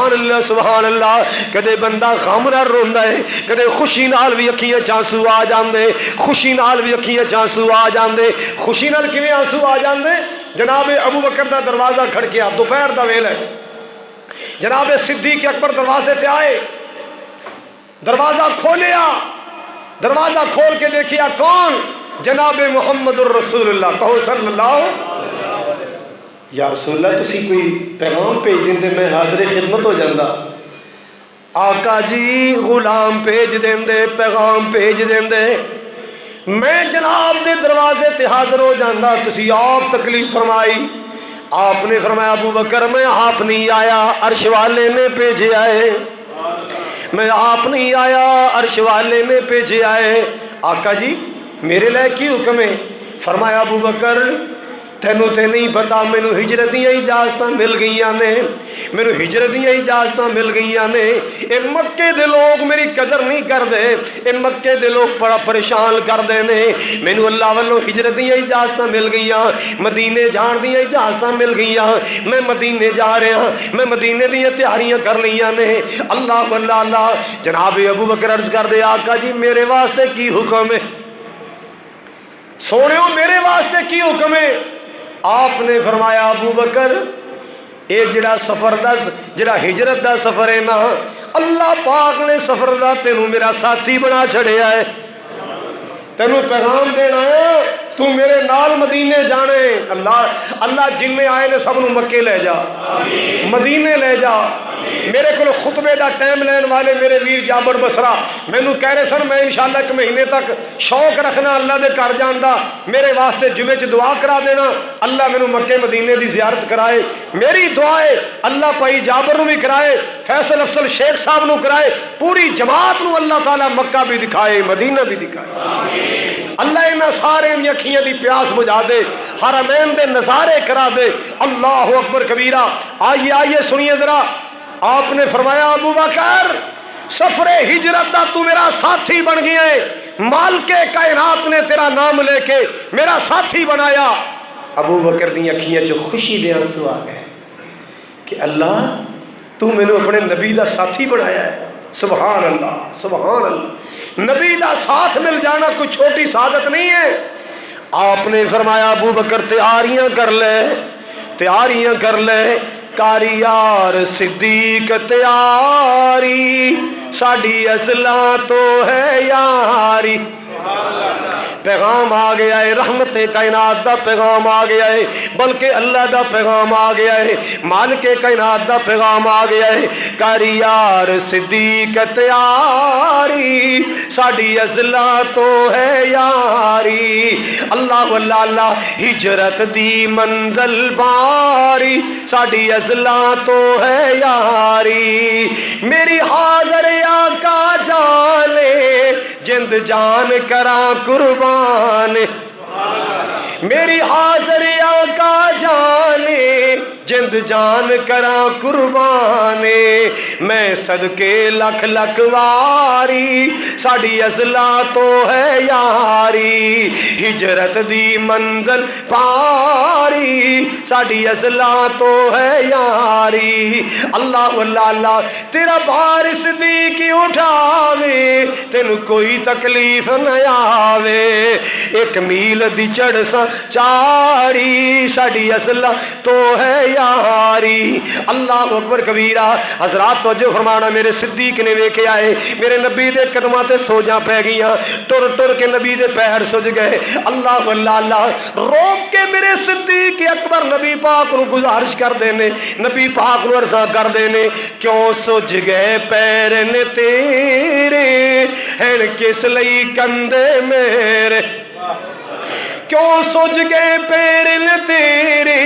سبحان اللہ سبحان اللہ. کدے بندہ غم نال روندا ہے, کدے خوشی نال بھی اکھیاں چ آنسو آ جاندے, خوشی نال بھی اکھیاں چ آنسو آ جاندے. خوشی نال کیویں آنسو آ جاندے؟ جناب ابو بکر دا دروازہ کھڑکیا, دوپہر دا ویلا ہے, جناب صدیق اکبر دروازے تے آئے, دروازہ کھولیا, دروازہ کھول کے دیکھیا کون؟ جناب محمد الرسول اللہ. کہو صلی اللہ. یا رسول اللہ تسی کوئی پیغام بھیج دیندے میں حاضر خدمت ہو جاندہ. آقا جی غلام بھیج دیندے, پیغام بھیج دیندے, میں جناب دے دروازے تے حاضر ہو جاندہ. تسی آپ تکلیف فرمائی. آپ نے فرمایا ابو بکر میں آپ نہیں آیا, عرش والے نے بھیجے آئے. میں آپ نہیں آیا, عرش والے نے بھیجے آئے. آقا جی میرے لئے کی حکم ہے؟ فرمایا ابو بکر تینوں تے نہیں پتا, مینوں ہجرت دیاں اجازتاں مل گئیاں نے, مینوں ہجرت دیاں اجازتاں مل گئیاں نے. اے مکے دے لوگ میری قدر نہیں کر دے, اے مکے دے لوگ بڑا پریشان کر دے نے. مینوں اللہ والوں ہجرت دیاں اجازتاں مل گئیاں, مدینے جان دیاں اجازتاں مل گئیاں, میں مدینے جا رہا ہاں, میں مدینے دیاں تیاریاں کر لیاں نے. اللہ واللہ اللہ. جناب ابو بکر عرض کر دے آقا جی میرے واسطے کی حکم ہے؟ سونےو میرے واسطے کی حکم ہے؟ آپ نے فرمایا ابو بکر اے جڑا سفر دا جڑا ہجرت دا سفر ہے نا, اللہ پاک نے سفر دا تینوں میرا ساتھی بنا چھڑیا ہے. تینوں پیغام دینا ہے تو میرے نال مدینے جانے. اللہ جن میں آئے نے سب نو مکے لے جا, مدینے لے جا. میرے کو خطبے دا ٹائم لین والے میرے ویر جابر بسرا مینوں کہہ رہے سن میں انشاءاللہ ایک مہینے تک شوق رکھنا اللہ دے گھر جان دا, میرے واسطے جمعے چ دعا کرا دینا اللہ مینوں مکے مدینے دی زیارت کرائے. میری دعا ہے اللہ پائی جابر نو بھی کرائے, فیصل افضل شیخ صاحب نو کرائے, پوری جماعت نو اللہ تعالیٰ مکہ بھی دکھائے, مدینہ بھی دکھائے. اللہ انہاں سارے دی اکھیاں دی پیاس بجھا دے, حرمین دے نظارے کرا دے. اللہ اکبر کبیرہ. آئیے سنیے ذرا. آپ نے فرمایا ابو بکر سفر ہجرت دا تو میرا ساتھی بن گیا ہے, مالک کائنات نے تیرا نام لے کے میرا ساتھی بنایا. ابو بکر دی اکھیاں چ خوشی دے آنسو آ گئے کہ اللہ تو میں نے اپنے نبی دا ساتھی بنایا ہے. سبحان اللہ سبحان اللہ. نبی دا ساتھ مل جانا کوئی چھوٹی سعادت نہیں ہے. آپ نے فرمایا ابو بکر تیاریاں کر لے, تیاریاں کر لے. کاری یار صدیق تیاری, ساڑی اصلاں تو ہے یاری. پیغام آ گیا ہے, رحمت کائنات دا پیغام آ گیا ہے, بلکہ اللہ دا پیغام آ گیا ہے, مالک کائنات دا پیغام آ گیا ہے. کاری یار صدیق تیاری, ساڑی اصلاں تو ہے یاری. اللہ واللہ اللہ ہجرت دی منزل باری, ساڑی اصلاں تو ہے یاری. میری حاضر آقا جالے جند جان کراں قربان, میری حاضر آقا جانے جند جان کراں قربان. میں صدقے لکھ لکھ واری, ساڑی اصلاں تو ہے یاری. ہجرت دی منزل پاری, ساڑی اصلاں تو ہے یاری. اللہ واللہ اللہ تیرا بار صدیق اٹھاوے, تینو کوئی تکلیف نہ آوے. ایک میل دی چڑھ سا چاری, ساڑی اصلاں تو ہے یاری. اللہ اکبر کبیرہ. حضرات توجہ فرمانا, میرے صدیق نے ویکھے آئے, میرے نبی دے قدماں تے سوجاں پہ گئیاں, ٹر ٹر کے نبی دے پیر سج گئے. اللہ واللہ اللہ روک کے میرے صدیق اکبر نبی پاک نو گزارش کر دینے, نبی پاک نو عرض کر دینے کیوں سج گئے پیر نے تیرے, ہن کس لئی کندے میرے. کیوں سج گئے پیر نے تیرے,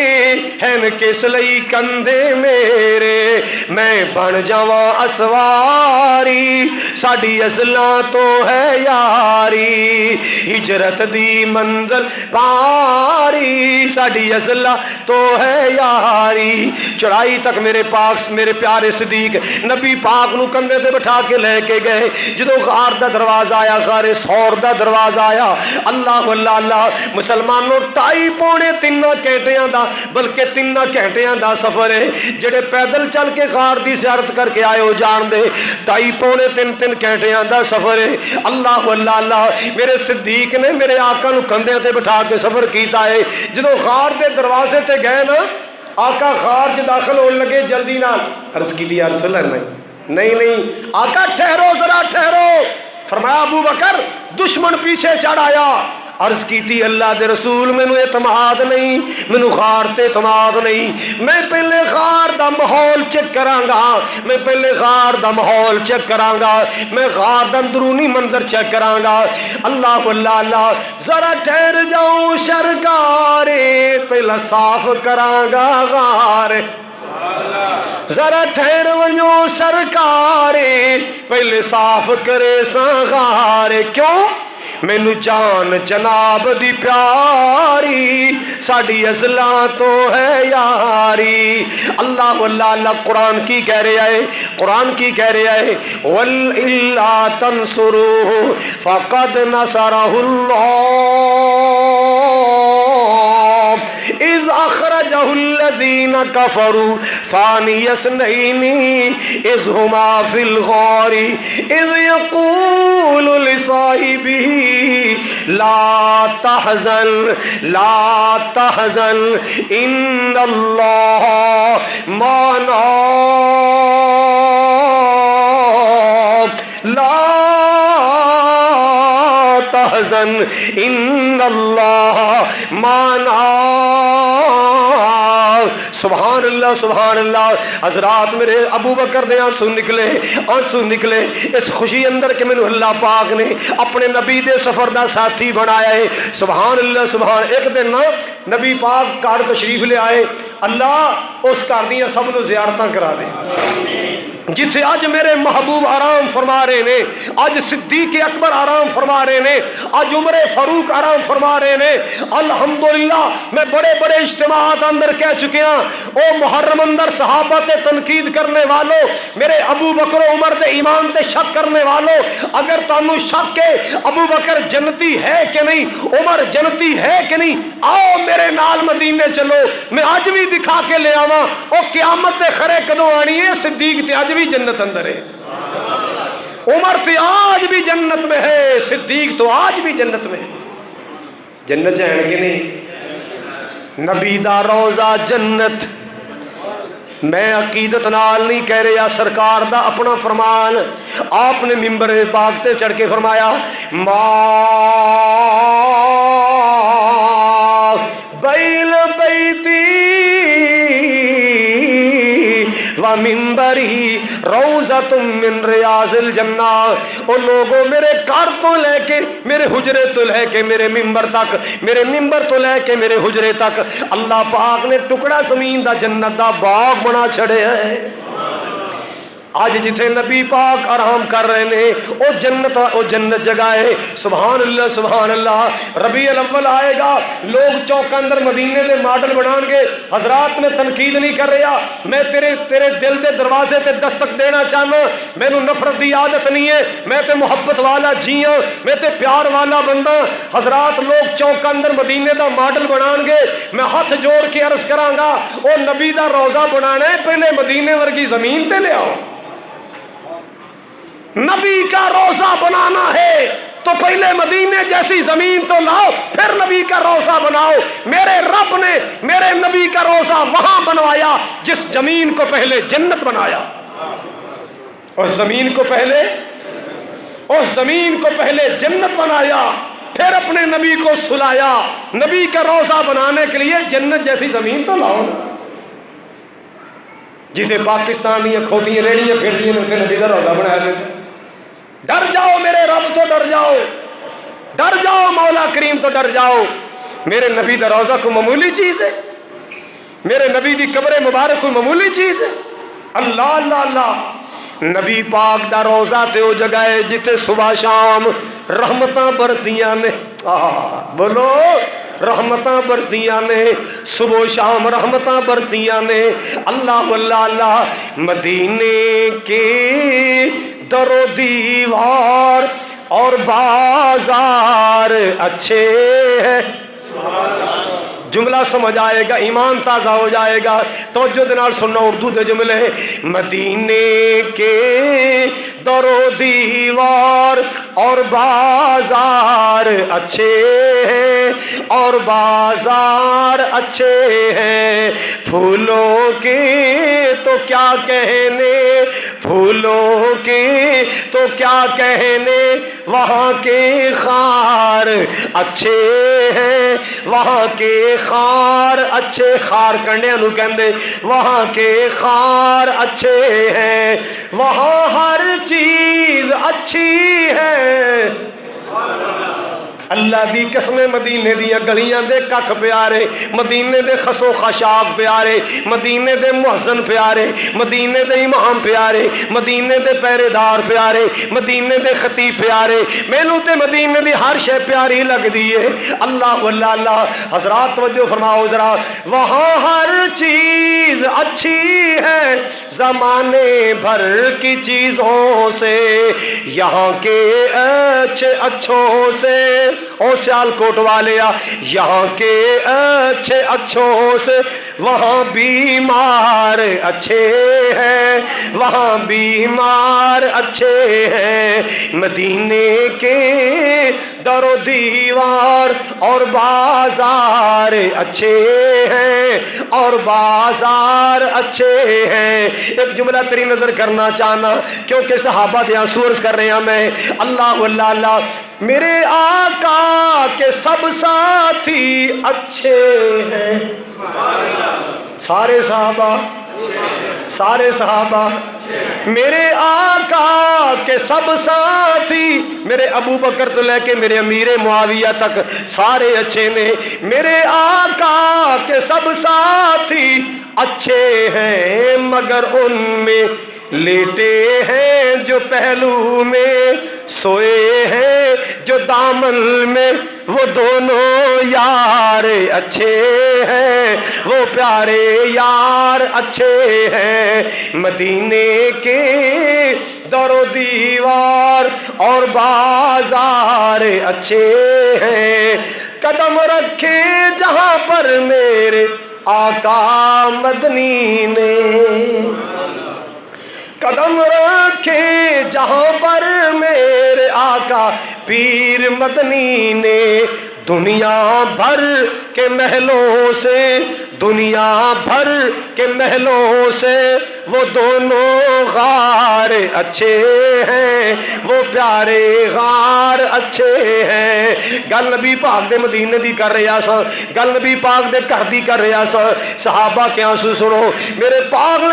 ہن کس لئی کندے میرے. میں بن جاواں اسواری, ساڑی اصلاں تو ہے یاری. ہجرت دی منزل پاری, ساڑی اصلاں تو ہے یاری. چڑھائی تک میرے پاک میرے پیارے صدیق نبی پاک نو کندھے تے بٹھا کے لے کے گئے. جدو غار دا دروازہ آیا, غار سور دا دروازہ آیا, اللہ واللہ اللہ مسلمانوں 2.5 پونے 3 گھنٹیاں دا بلکہ 3 گھنٹیاں دا سفر ہے جڑے پیدل چل کے غار دی زیارت کر کے آئے ہو جان دے 2.5 پونے 3 گھنٹیاں دا سفر ہے اللہ اللہ اللہ میرے صدیق نے میرے آقا نو کندھے تے بٹھا کے سفر کیتا ہے جدوں غار دے دروازے تے گئے نا آقا غار چ داخل ہونے لگے جلدی نال عرض کی یا رسول اللہ نہیں آقا ٹھہرو ذرا ٹھہرو فرمایا ابو بکر دشمن پیچھے چڑھ آیا عرض کی تھی اللہ دے رسول مینوں اعتماد نہیں مینوں غار تے اعتماد نہیں میں پہلے غار دا ماحول چیک کراں گا میں پہلے غار دا ماحول چیک کراں گا میں غار دا اندرونی منظر چیک کراں گا اللہ اللہ اللہ ذرا ٹھہر جاؤں سرکار پہلا صاف کراں گا غار ذرا ٹھہر ونجو سرکار پہلے صاف کرے سا غار کیوں مینو جان جناب دی پیاری ساڑی ازلاں تو ہے یاری اللہ اللہ اللہ قرآن کی کہہ رہا ہے قرآن کی کہہ رہا ہے وَإِلَّا تَنْصُرُوهُ فَقَدْ نَصَرَهُ اللَّهُ إِذْ أَخْرَجَهُ الَّذِينَ كَفَرُوا ثَانِيَ اثْنَيْنِ إِذْ هُمَا فِي الْغَارِ إِذْ يَقُولُ لِصَاحِبِهِ لا تحزن ان اللہ معنا لا تحزن ان اللہ معنا سبحان اللہ سبحان اللہ حضرات میرے ابو بکر دے آنسو نکلے اس خوشی اندر کہ مینوں اللہ پاک نے اپنے نبی دے سفر دا ساتھی بنایا ہے سبحان اللہ سبحان ایک دن نا نبی پاک گھر تشریف لے آئے اللہ اس گھر دیاں سب نو زیارتاں کرا دے جتھے آج میرے محبوب آرام فرما رہے نے آج صدیق اکبر آرام فرما رہے نے آج عمر فاروق آرام فرما رہے نے الحمدللہ میں بڑے بڑے اجتماعات اندر کہہ چکے ہیں او محرم اندر صحابہ تے تنقید کرنے والوں میرے ابو بکر و عمر دے ایمان تے شک کرنے والوں اگر تانوں شک ہے ابو بکر جنتی ہے کہ نہیں عمر جنتی ہے کہ نہیں آؤ میرے نال مدینے چلو میں آج بھی دکھا کے لے آواں او قیامت تے کھڑے کدوں آنی ہے صدیق تے آج بھی جنت اندر ہے عمر تے آج بھی جنت میں ہے صدیق تو آج بھی جنت میں ہے جنت جائیں کہ نہیں نبی دا روزہ جنت میں عقیدت نال نہیں کہہ رہا سرکار دا اپنا فرمان آپ نے منبر پاک تے چڑھ کے فرمایا ما بیل بیتی ومنبری روضۃ من ریاض الجنہ او لوگوں میرے گھر تو لے کے میرے حجرے تو لے کے میرے منبر تک میرے منبر تو لے کے میرے حجرے تک اللہ پاک نے ٹکڑا زمین دا جنت دا باغ بنا چھڑے ہے آج جتھے نبی پاک آرام کر رہے نے او جنت جگہ ہے سبحان اللہ ربیع الاول آئے گا لوگ چوک اندر مدینے دے ماڈل بنان گے حضرات میں تنقید نہیں کر رہا میں تیرے دل دے دروازے تے دستک دینا چاہنا مینوں نفرت دی عادت نہیں ہے میں تے محبت والا جیاں میں تے پیار والا بندہ حضرات لوگ چوک اندر مدینے دا ماڈل بنان گے میں ہاتھ جوڑ کے عرض کراں گا او نبی دا روضہ بنانا ہے پہلے مدینے ورگی زمین تے لے آؤ نبی کا روضہ بنانا ہے تو پہلے مدینے جیسی زمین تو لاؤ پھر نبی کا روضہ بناؤ میرے رب نے میرے نبی کا روضہ وہاں بنوایا جس زمین کو پہلے جنت بنایا اس زمین کو پہلے جنت بنایا پھر اپنے نبی کو سلایا نبی کا روضہ بنانے کے لیے جنت جیسی زمین تو لاؤ جسے پاکستان دیا کھوتیاں ریڑیاں پھر دیئے نے نبی کا روضہ بنایا لیتے ڈر جاؤ میرے رب تو ڈر جاؤ مولا کریم تو ڈر جاؤ میرے نبی دا روضہ کوئی معمولی چیز ہے میرے نبی دی قبر مبارک کوئی معمولی چیز ہے اللہ اللہ اللہ نبی پاک دا روضہ تے او جگہ ہے جتے صبح شام رحمتاں برسیاں نے بولو رحمتاں برسیاں نے صبح شام رحمتاں برسیاں نے اللہ اللہ اللہ مدینے کے در و دیوار اور بازار اچھے ہیں جملہ سمجھ آئے گا، ایمان تازہ ہو جائے گا۔ توجہ دے نال سننا اردو دے جملے۔ مدینے کے در و دیوار اور بازار اچھے ہیں، اور بازار اچھے ہیں، پھولوں کے تو کیا کہنے، پھولوں کے تو کیا کہنے، وہاں کے خار اچھے ہیں، وہاں کے خار اچھے، خار کنڈے نو کہندے، وہاں کے خار اچھے ہیں، وہاں ہر چیز اچھی ہے۔ اللہ دی قسم، مدینے دیا گلیاں دے ککھ پیارے، مدینے دے خسو خشاک پیارے، مدینے دے محسن پیارے، مدینے دے امام پیارے، مدینے دے پہرے دار پیارے، مدینے دے خطیب پیارے، مینوں تے مدینے دی ہر شے پیاری لگ دیئے۔ اللہ واللہ اللہ، حضرات توجہ فرماؤ ذرا، وہاں ہر چیز اچھی ہے زمانے بھر کی چیزوں سے، یہاں کے اچھے اچھوں سے، او سیال کوٹ والیا، یہاں کے اچھے اچھوں سے، وہاں بیمار اچھے ہیں، وہاں بیمار اچھے ہیں، مدینے کے در و دیوار اور بازار اچھے ہیں، اور بازار اچھے ہیں۔ ایک جملہ تیری نظر کرنا چاہنا، کیونکہ صحابہ دے آنسو عرض کر رہے ہیں میں، اللہ واللہ اللہ، میرے آقا کے سب ساتھی اچھے ہیں۔ سارے صحابہ، سارے صحابہ، میرے آقا کے سب ساتھی، میرے ابو بکر تو لے کے میرے امیر معاویہ تک سارے اچھے نے، میرے آقا کے سب ساتھی اچھے ہیں، مگر ان میں لیٹے ہیں جو پہلو میں، سوئے ہیں جو دامن میں، وہ دونوں یار اچھے ہیں، وہ پیارے یار اچھے ہیں، مدینے کے در و دیوار اور بازار اچھے ہیں، قدم رکھے جہاں پر میرے آقا مدنی نے، قدم رکھے جہاں پر میرے آقا پیر مدنی نے، دنیا بھر کے محلوں سے، دنیا بھر کے محلوں سے، وہ دونوں غار اچھے ہیں، وہ پیارے غار اچھے ہیں۔ گل نبی پاک دے مدینے دی کر رہا سا، گل نبی پاک دے گھر دی کر رہا سا، صحابہ کے آنسو سنو، میرے پاک